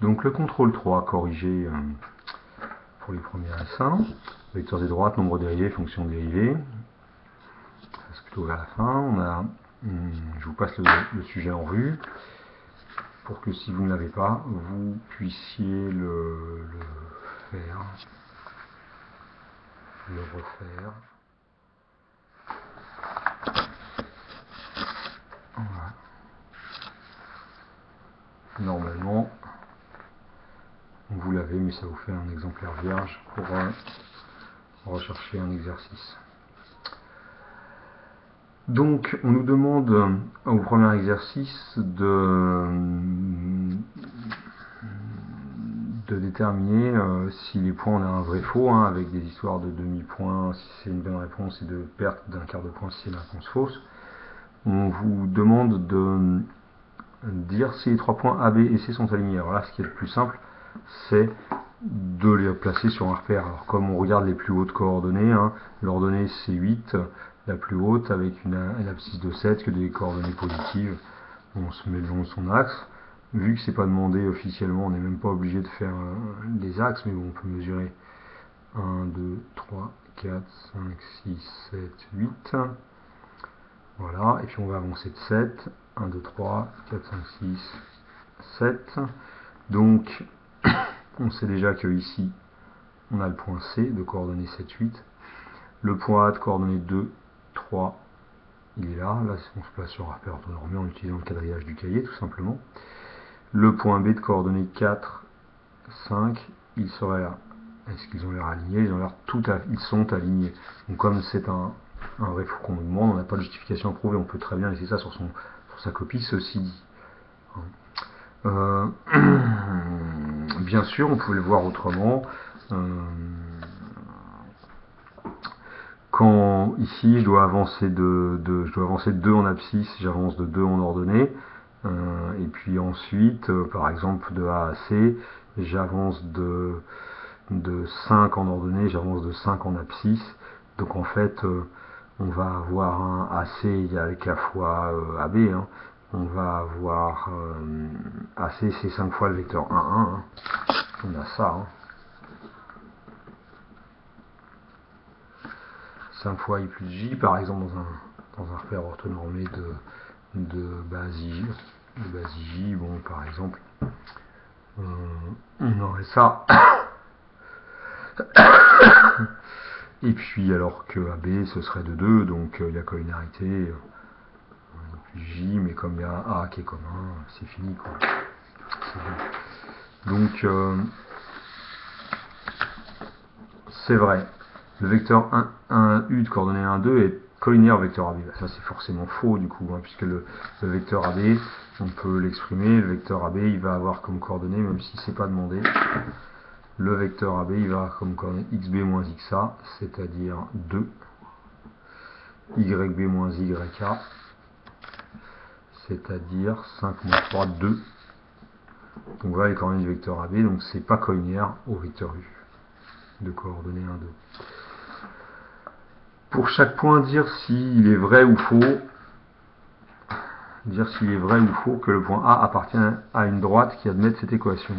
Donc le contrôle 3 corrigé pour les premiers essais. Vecteurs des droites, nombre dérivé, fonction dérivée. C'est plutôt vers la fin. Je vous passe le sujet en revue pour que si vous ne l'avez pas, vous puissiez le faire, le refaire. Voilà. Normalement, vous l'avez, mais ça vous fait un exemplaire vierge pour rechercher un exercice. Donc, on nous demande au premier exercice de déterminer si les points, on a un vrai faux, hein, avec des histoires de demi-points si c'est une bonne réponse et de perte d'un quart de point si c'est une réponse fausse. On vous demande de dire si les 3 points A, B et C sont alignés. Alors là, ce qui est le plus simple, c'est de les placer sur un repère. Alors comme on regarde les plus hautes coordonnées, hein, l'ordonnée c'est 8, la plus haute avec une abscisse de 7 que des coordonnées positives. On se met le long de son axe. Vu que c'est pas demandé officiellement, on n'est même pas obligé de faire les axes, mais bon, on peut mesurer 1, 2, 3, 4, 5, 6, 7, 8. Voilà, et puis on va avancer de 7. 1, 2, 3, 4, 5, 6, 7. Donc, on sait déjà que ici, on a le point C de coordonnées 7, 8. Le point A de coordonnées 2, 3, il est là. Là, on se place sur un repère orthonormé en utilisant le quadrillage du cahier, tout simplement. Le point B de coordonnées 4, 5, il serait là. Est-ce qu'ils ont l'air alignés? Ils sont alignés. Donc comme c'est un vrai faux qu'on nous demande, on n'a pas de justification à prouver, on peut très bien laisser ça sur sa copie, ceci dit. Bien sûr, on pouvait le voir autrement. Quand ici je dois avancer de 2 en abscisse, j'avance de 2 en ordonnée. Et puis ensuite, par exemple de A à C, j'avance de 5 en ordonnée, j'avance de 5 en abscisse. Donc en fait, on va avoir un AC égale K fois AB. Hein. On va avoir AC, c'est 5 fois le vecteur 1, 1. Hein. On a ça. Hein. 5 fois I plus J, par exemple, dans un repère orthonormé de base I, bon, par exemple, on aurait ça. Et puis, alors que AB, ce serait de 2, donc il y a collinarité, plus J, mais comme il y a un A qui est commun, c'est fini, quoi. Donc, c'est vrai. Le vecteur 1U de coordonnées 1, 2 est collinaire au vecteur AB. Ça, c'est forcément faux, du coup, hein, puisque le vecteur AB, on peut l'exprimer. Le vecteur AB, il va avoir comme coordonnée, même si c'est pas demandé, le vecteur AB, il va avoir comme coordonnée xb moins xa, c'est-à-dire 2, yb moins yk, c'est-à-dire 5 moins 3, 2. Donc voilà les coordonnées du vecteur AB, donc c'est pas collinaire au vecteur U de coordonnées 1, 2. Pour chaque point, dire s'il est vrai ou faux, que le point A appartient à une droite qui admette cette équation.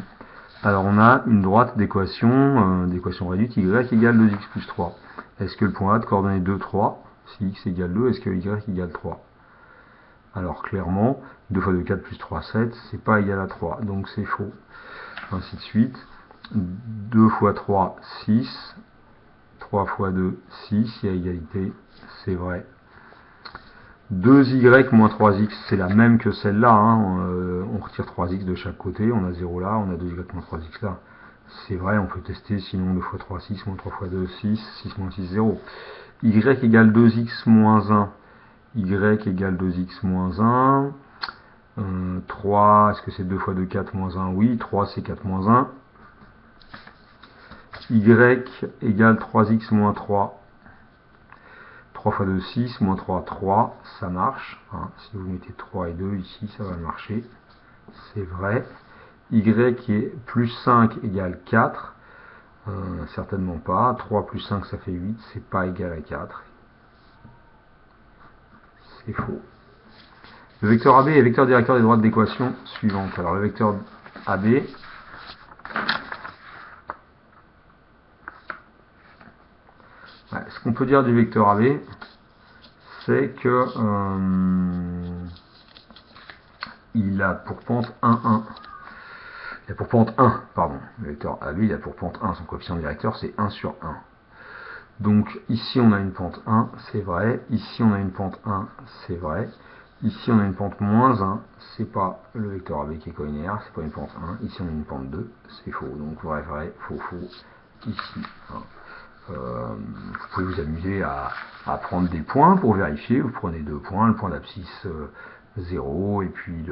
Alors on a une droite d'équation réduite y égale 2x plus 3. Est-ce que le point A de coordonnées 2, 3, si x égale 2, est-ce que y égale 3? Alors clairement, 2 fois 2, 4 plus 3, 7, c'est pas égal à 3, donc c'est faux. Ainsi de suite. 2 fois 3, 6. 3 fois 2, 6, il y a égalité, c'est vrai. 2y moins 3x, c'est la même que celle-là, hein. On retire 3x de chaque côté, on a 0 là, on a 2y moins 3x là. C'est vrai, on peut tester, sinon 2 fois 3, 6, moins 3 fois 2, 6, 6 moins 6, 0. y égale 2x moins 1, y égale 2x moins 1. 3, est-ce que c'est 2 fois 2, 4 moins 1? Oui, 3 c'est 4 moins 1. y égale 3x moins 3. 3 fois 2, 6, moins 3, 3, ça marche. Hein. Si vous mettez 3 et 2 ici, ça va marcher. C'est vrai. Y est plus 5 égale 4. Certainement pas. 3 plus 5, ça fait 8. C'est pas égal à 4. C'est faux. Le vecteur AB est vecteur directeur des droites d'équation suivantes. Alors le vecteur AB, ce qu'on peut dire du vecteur AB, c'est que il a pour pente 1, 1. Il a pour pente 1, pardon. Le vecteur AB, il a pour pente 1. Son coefficient directeur, c'est 1 sur 1. Donc ici, on a une pente 1, c'est vrai. Ici, on a une pente 1, c'est vrai. Ici, on a une pente moins 1, c'est pas le vecteur AB qui est collinéaire, c'est pas une pente 1. Ici, on a une pente 2, c'est faux. Donc vrai, vrai, faux, faux, ici. Vous pouvez vous amuser à prendre des points pour vérifier. Vous prenez 2 points, le point d'abscisse 0, et puis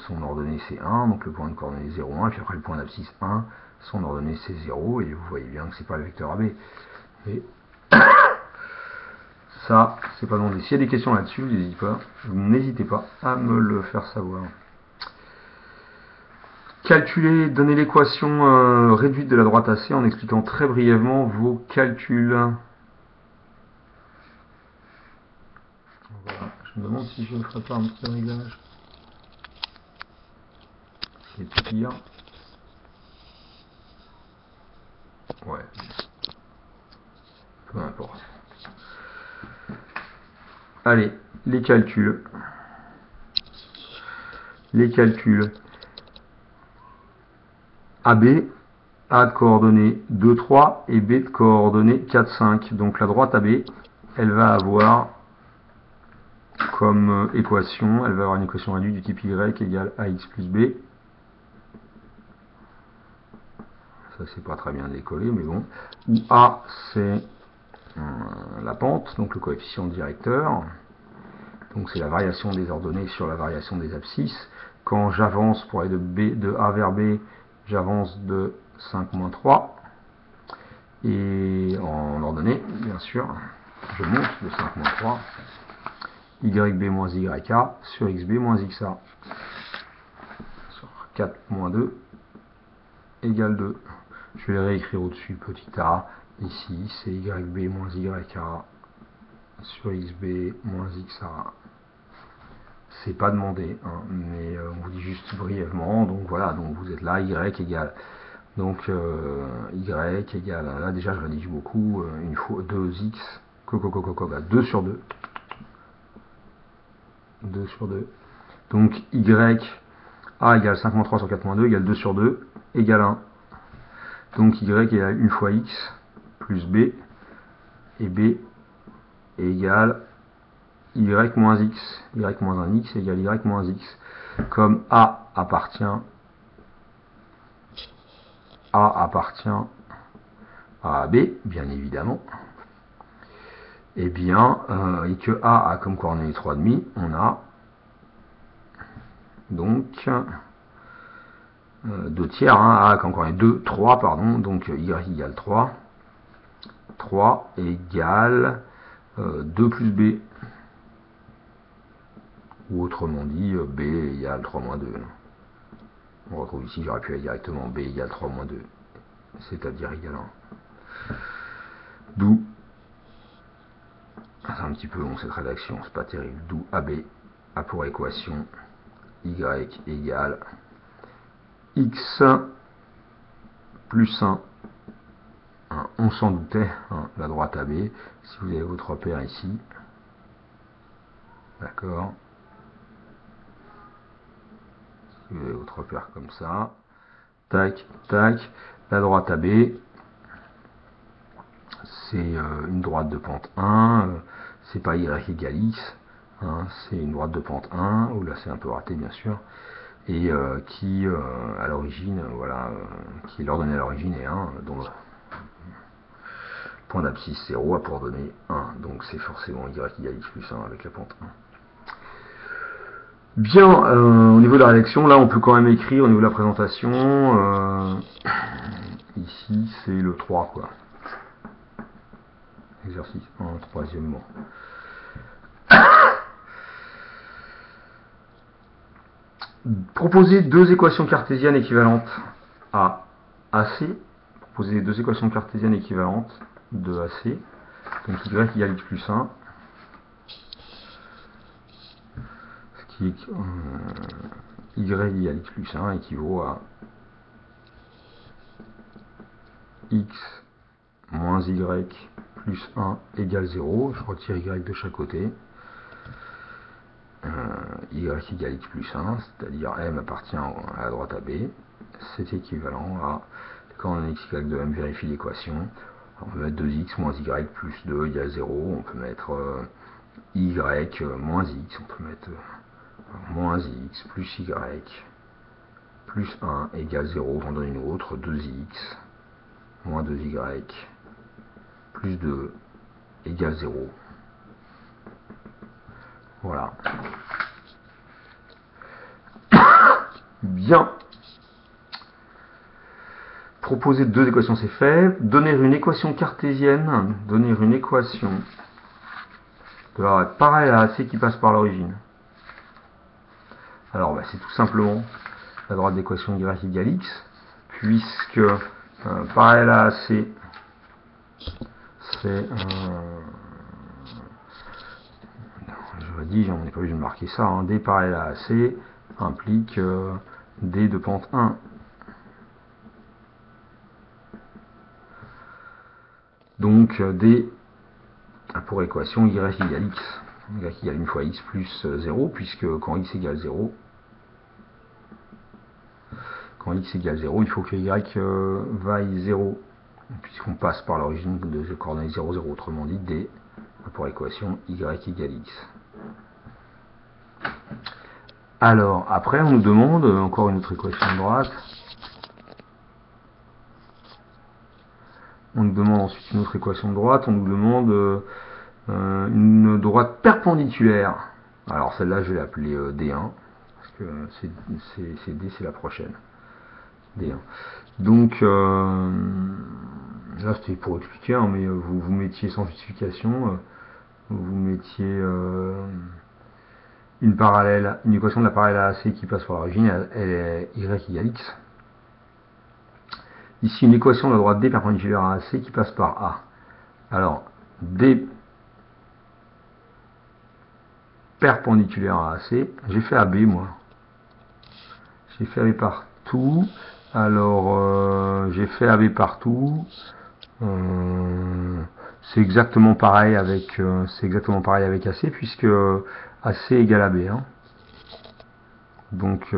son ordonnée c'est 1, donc le point de coordonnée 0, 1, et puis après le point d'abscisse 1, son ordonnée c'est 0, et vous voyez bien que c'est pas le vecteur AB. Et ça, c'est pas demandé. S'il y a des questions là-dessus, n'hésitez pas à me le faire savoir. Calculer, donner l'équation réduite de la droite AC en expliquant très brièvement vos calculs. Voilà. Je me demande si je ne ferai pas un petit réglage. C'est pire. Ouais. Peu importe. Allez, les calculs. Les calculs. AB, A de coordonnées 2, 3 et B de coordonnées 4, 5. Donc la droite AB, elle va avoir comme équation, elle va avoir une équation réduite du type Y égale AX plus B. Ça c'est pas très bien décollé, mais bon. Où A c'est la pente, donc le coefficient directeur. Donc c'est la variation des ordonnées sur la variation des abscisses. Quand j'avance pour aller de A vers B, j'avance de 5 moins 3. Et en ordonnée, bien sûr, je monte de 5 moins 3. YB moins YA sur XB moins XA. Sur 4 moins 2 égale 2. Je vais réécrire au-dessus, petit a. Ici, c'est YB moins YA sur XB moins XA. C'est pas demandé, hein, mais on vous dit juste brièvement. Donc voilà, donc vous êtes là, Y égale. Donc Y égale, là déjà je rédige beaucoup, une fois 2x, 2 sur 2. 2 sur 2. Donc Y, A égale 5 moins 3 sur 4 moins 2 égale 2 sur 2 égale 1. Donc Y égale 1 fois X plus B, et B égale Y moins X. Y moins 1 X égale Y moins X. Comme A appartient à B, bien évidemment, et bien, et que A a comme coordonnée 3,5, on a donc 2 tiers, hein, A a comme coordonnée 2, 3, pardon, donc Y égale 3, 3 égale 2 plus B, ou autrement dit, B égale 3 moins 2. On retrouve ici, j'aurais pu aller directement B égale 3 moins 2, c'est-à-dire égale 1. D'où, c'est un petit peu long cette rédaction, c'est pas terrible, d'où AB a pour équation Y égale X plus 1. On s'en doutait, hein, la droite AB, si vous avez votre repère ici, d'accord, si vous avez votre repère comme ça, tac, tac, la droite AB, c'est une droite de pente 1, c'est pas Y égale X, hein, c'est une droite de pente 1, ou là c'est un peu raté bien sûr, et qui à l'origine, voilà, qui est l'ordonnée à l'origine est 1, dont le point d'abscisse 0 a pour donner 1, donc c'est forcément Y égale X plus 1 avec la pente 1. Bien, au niveau de la rédaction, là on peut quand même écrire au niveau de la présentation, ici c'est le 3 quoi. Exercice 1, troisièmement. Proposer deux équations cartésiennes équivalentes à AC. Proposer deux équations cartésiennes équivalentes de AC. Donc Y égale X plus 1. Ce qui est Y égale X plus 1 équivaut à X moins Y plus 1 égale 0. Je retire y de chaque côté. Y égale x plus 1, c'est-à-dire m appartient à la droite AB. C'est équivalent à, quand on a x égale 2, m vérifie l'équation. On peut mettre 2x moins y plus 2 égale 0. On peut mettre y moins x. On peut mettre moins x plus y plus 1 égale 0. J'en donne une autre, 2x moins 2y plus 2 égale 0. Voilà. Bien. Proposer deux équations, c'est fait. Donner une équation cartésienne, donner une équation de la droite parallèle à AC qui passe par l'origine. Alors, c'est tout simplement la droite d'équation y égale x, puisque parallèle à AC, c'est j'aurais dit, on n'est pas obligé de marquer ça, hein, D parallèle à AC implique D de pente 1. Donc D a pour équation y égale x. Y égale 1 fois x plus 0, puisque quand x égale 0, il faut que y vaille 0, puisqu'on passe par l'origine de coordonnées 0, 0. Autrement dit, D a pour équation y égale x. Alors, après, on nous demande encore une autre équation de droite. On nous demande ensuite une autre équation de droite. On nous demande une droite perpendiculaire. Alors, celle-là, je vais l'appeler D1. Parce que c'est D, c'est la prochaine. D1. Donc, là, c'était pour expliquer, hein, mais vous mettiez sans justification, vous mettiez une équation de la parallèle à AC qui passe par l'origine, elle est y égale x. Ici, une équation de la droite D perpendiculaire à AC qui passe par A. Alors, D perpendiculaire à AC, j'ai fait AB, moi. J'ai fait AB partout. Alors, j'ai fait AB partout. C'est exactement pareil avec AC, puisque AC égale AB. Hein. Donc,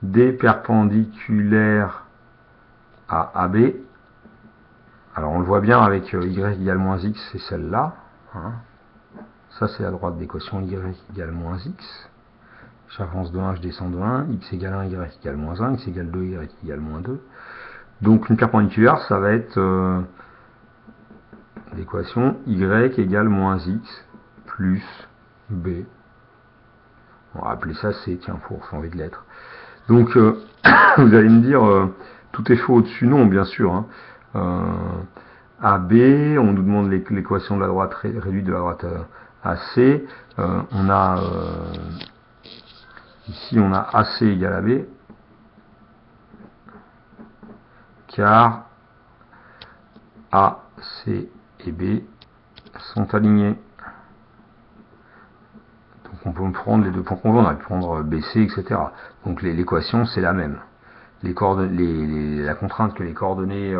D perpendiculaire à AB. Alors on le voit bien avec y égale moins x, c'est celle-là. Hein. Ça c'est la droite d'équation y égale moins x. J'avance de 1, je descends de 1. X égale 1, y égale moins 1. X égale 2, y égale moins 2. Donc une perpendiculaire, ça va être l'équation y égale moins x plus b. On va appeler ça C, tiens, pour changer de lettre. Donc vous allez me dire... tout est faux au-dessus, non, bien sûr. Hein. AB, on nous demande l'équation de la droite réduite de la droite AC. On a ici, on a AC égale AB, car A, C et B sont alignés. Donc on peut prendre les deux points conjoints, on aurait pu prendre BC, etc. Donc l'équation, c'est la même. La contrainte que les coordonnées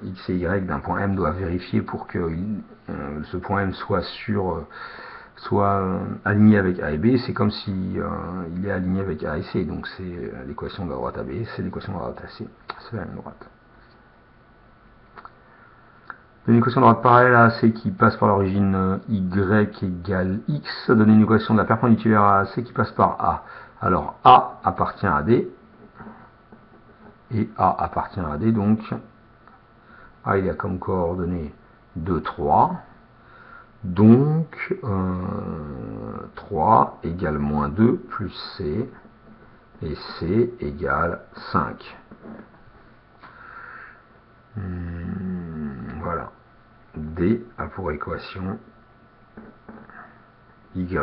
x et y d'un point M doivent vérifier pour que ce point M soit aligné avec A et B, c'est comme si il est aligné avec A et C. Donc c'est l'équation de la droite AB, c'est l'équation de la droite AC, c'est la même droite. Une équation de droite parallèle à AC qui passe par l'origine y égale x, donne une équation de la perpendiculaire à AC qui passe par A. Alors A appartient à D, et A appartient à D, donc A il a comme coordonnée 2, 3, donc 3 égale moins 2 plus C, et C égale 5. Voilà. D a pour équation y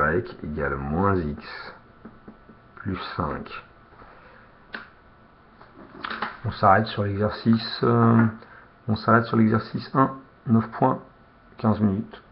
égale moins x plus 5. On s'arrête sur l'exercice 1, 9 points, 15 minutes.